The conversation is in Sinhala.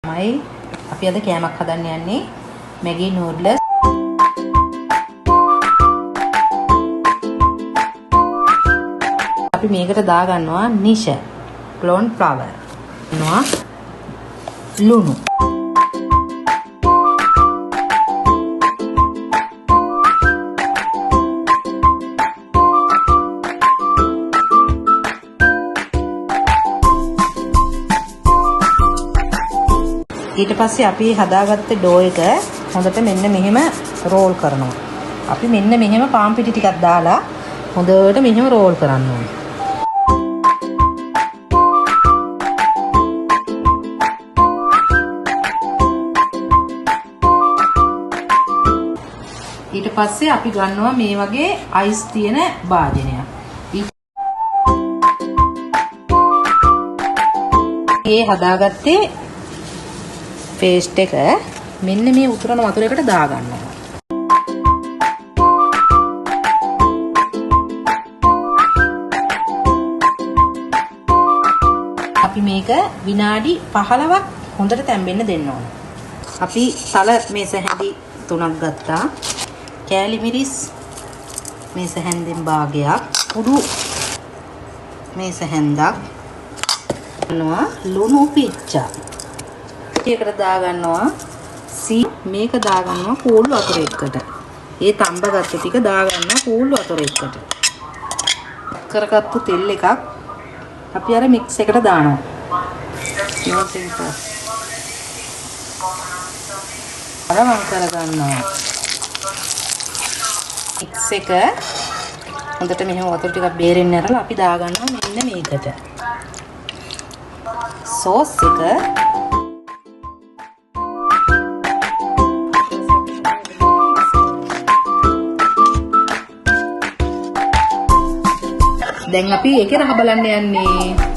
මයි අපි අද කෑමක් හදන්න යන්නේ Maggi noodles. අපි මේකට දා ගන්නවා නිෂ corn flour. ගන්නවා ලුණු. ඊට පස්සේ අපි හදාගත්ත ඩෝ එක හොඳට මෙන්න මෙහෙම රෝල් කරනවා. අපි මෙන්න මෙහෙම පාන් පිටි ටිකක් දාලා හොඳට මෙහෙම රෝල් කරන්න ඕනේ. ඊට පස්සේ අපි ගන්නවා මේ වගේ අයිස් තියෙන භාජනයක්. මේ හදාගත්තේ පේස්ට් එක මෙන්න මේ උතුරන වතුරයකට දා ගන්නවා. අපි මේක විනාඩි 15ක් හොඳට තැම්බෙන්න දෙන්න ඕන. අපි සල මේස හැඳි 3ක් ගත්තා. කෑලි මිරිස් මේස හැන්දෙන් භාගයක්, කුඩු මේස හැන්දක්, ගන්නවා ලුණු පිච්චා. ඒකට දා ගන්නවා මේක දා ගන්නවා කූල් වතුර එකට. ඒ තඹගත්ත ටික දා ගන්නවා කූල් වතුර එකට. කරගත්තු තෙල් එකක් අපි අර මික්ස් එකට දානවා. අරවන් කර ගන්නවා. මික්ස් එක හොඳට මෙහෙම වතුර ටිකක් බේරෙන්න ඇරලා අපි දා ගන්නවා මෙන්න මේකට. සෝස් එක දැන් අපි ඒකේ රහ බලන්න යන්නේ.